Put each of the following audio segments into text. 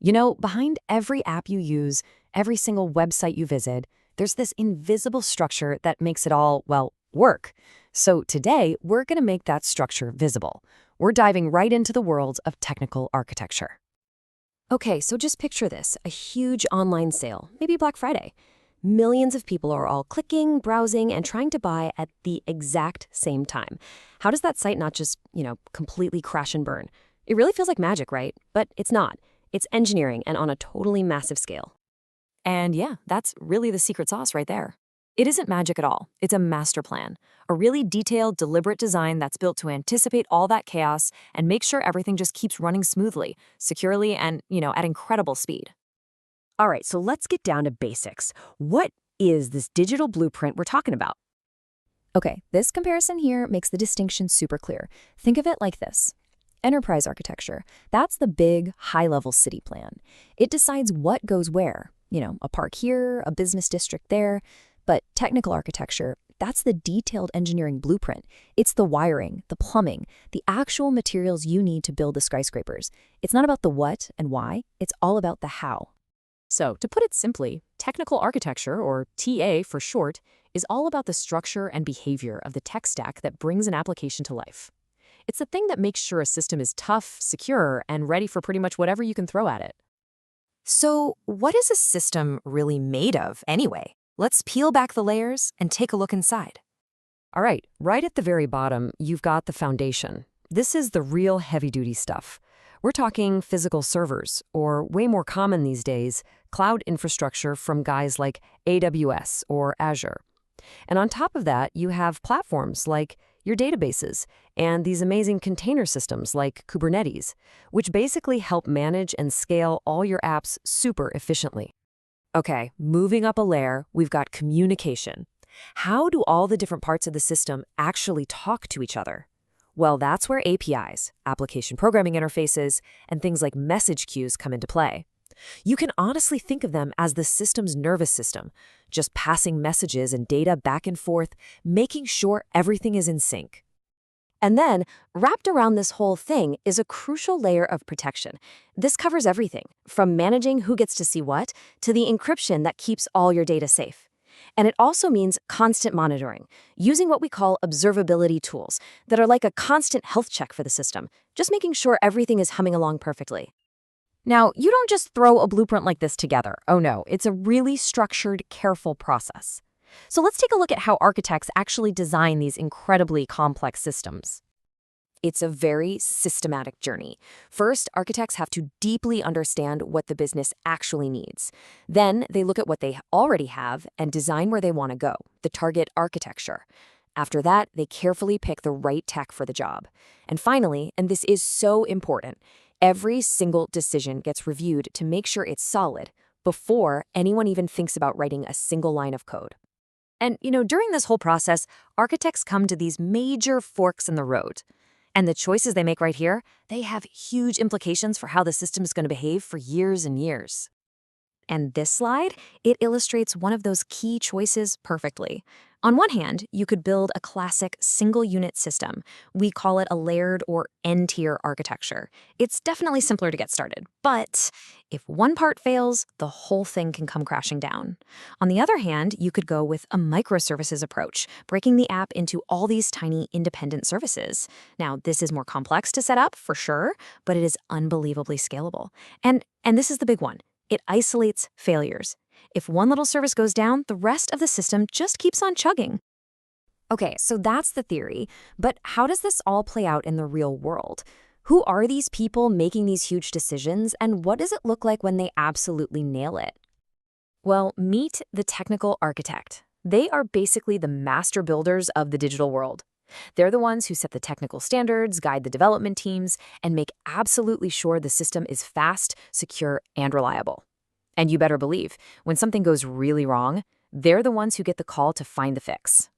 You know, behind every app you use, every single website you visit, there's this invisible structure that makes it all, well, work. So today, we're going to make that structure visible. We're diving right into the world of technical architecture. Okay, so just picture this, a huge online sale, maybe Black Friday. Millions of people are all clicking, browsing, and trying to buy at the exact same time. How does that site not just, completely crash and burn? It really feels like magic, right? But it's not. It's engineering and on a totally massive scale. And yeah, that's really the secret sauce right there. It isn't magic at all. It's a master plan, a really detailed, deliberate design that's built to anticipate all that chaos and make sure everything just keeps running smoothly, securely, and, at incredible speed. All right, so let's get down to basics. What is this digital blueprint we're talking about? Okay, this comparison here makes the distinction super clear. Think of it like this. Enterprise architecture, that's the big, high-level city plan. It decides what goes where. A park here, a business district there. But technical architecture, that's the detailed engineering blueprint. It's the wiring, the plumbing, the actual materials you need to build the skyscrapers. It's not about the what and why, it's all about the how. So, to put it simply, technical architecture, or TA for short, is all about the structure and behavior of the tech stack that brings an application to life. It's the thing that makes sure a system is tough, secure, and ready for pretty much whatever you can throw at it. So, what is a system really made of, anyway? Let's peel back the layers and take a look inside. All right, right at the very bottom, you've got the foundation. This is the real heavy-duty stuff. We're talking physical servers, or way more common these days, cloud infrastructure from guys like AWS or Azure. And on top of that, you have platforms like your databases and these amazing container systems like Kubernetes, which basically help manage and scale all your apps super efficiently. Okay, moving up a layer, we've got communication. How do all the different parts of the system actually talk to each other? Well, that's where APIs, application programming interfaces, and things like message queues come into play. You can honestly think of them as the system's nervous system, just passing messages and data back and forth, making sure everything is in sync. And then, wrapped around this whole thing is a crucial layer of protection. This covers everything, from managing who gets to see what, to the encryption that keeps all your data safe. And it also means constant monitoring, using what we call observability tools that are like a constant health check for the system, just making sure everything is humming along perfectly. Now, you don't just throw a blueprint like this together. Oh no, it's a really structured, careful process. So let's take a look at how architects actually design these incredibly complex systems. It's a very systematic journey. First, architects have to deeply understand what the business actually needs. Then, they look at what they already have and design where they want to go, the target architecture. After that, they carefully pick the right tech for the job. And finally, and this is so important, every single decision gets reviewed to make sure it's solid before anyone even thinks about writing a single line of code. And, during this whole process, architects come to these major forks in the road. And the choices they make right here, they have huge implications for how the system is going to behave for years and years. And this slide, it illustrates one of those key choices perfectly. On one hand, you could build a classic single-unit system. We call it a layered or N-tier architecture. It's definitely simpler to get started. But if one part fails, the whole thing can come crashing down. On the other hand, you could go with a microservices approach, breaking the app into all these tiny independent services. Now, this is more complex to set up, for sure, but it is unbelievably scalable. And this is the big one. It isolates failures. If one little service goes down, the rest of the system just keeps on chugging. Okay, so that's the theory. But how does this all play out in the real world? Who are these people making these huge decisions, and what does it look like when they absolutely nail it? Well, meet the technical architect. They are basically the master builders of the digital world. They're the ones who set the technical standards, guide the development teams, and make absolutely sure the system is fast, secure, and reliable. And you better believe, when something goes really wrong, they're the ones who get the call to find the fix.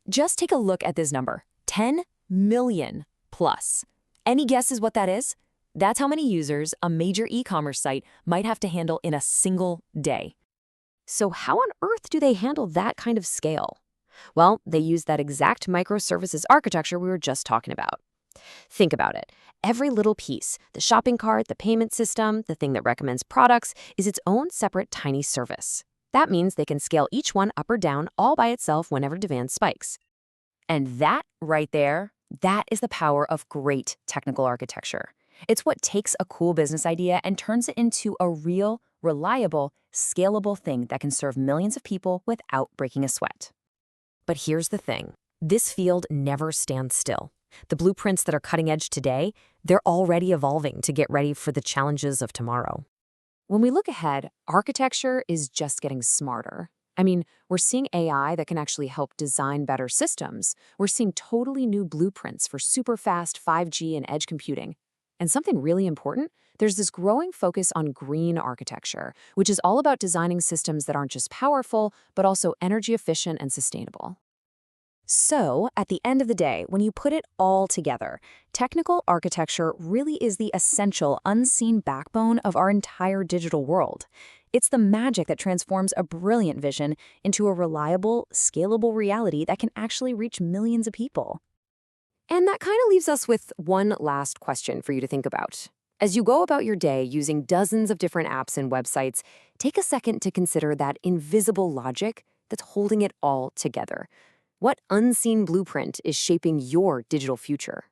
Just take a look at this number, 10 million plus. Any guesses what that is? That's how many users a major e-commerce site might have to handle in a single day. So how on earth do they handle that kind of scale? Well, they use that exact microservices architecture we were just talking about. Think about it. Every little piece, the shopping cart, the payment system, the thing that recommends products, is its own separate tiny service. That means they can scale each one up or down all by itself whenever demand spikes. And that right there, that is the power of great technical architecture. It's what takes a cool business idea and turns it into a real, reliable, scalable thing that can serve millions of people without breaking a sweat. But here's the thing. This field never stands still. The blueprints that are cutting edge today, they're already evolving to get ready for the challenges of tomorrow. When we look ahead, architecture is just getting smarter. I mean, we're seeing AI that can actually help design better systems. We're seeing totally new blueprints for super fast 5G and edge computing. And something really important, there's this growing focus on green architecture, which is all about designing systems that aren't just powerful, but also energy efficient and sustainable. So, at the end of the day, when you put it all together, technical architecture really is the essential, unseen backbone of our entire digital world. It's the magic that transforms a brilliant vision into a reliable, scalable reality that can actually reach millions of people. And that kind of leaves us with one last question for you to think about. As you go about your day using dozens of different apps and websites, take a second to consider that invisible logic that's holding it all together. What unseen blueprint is shaping your digital future?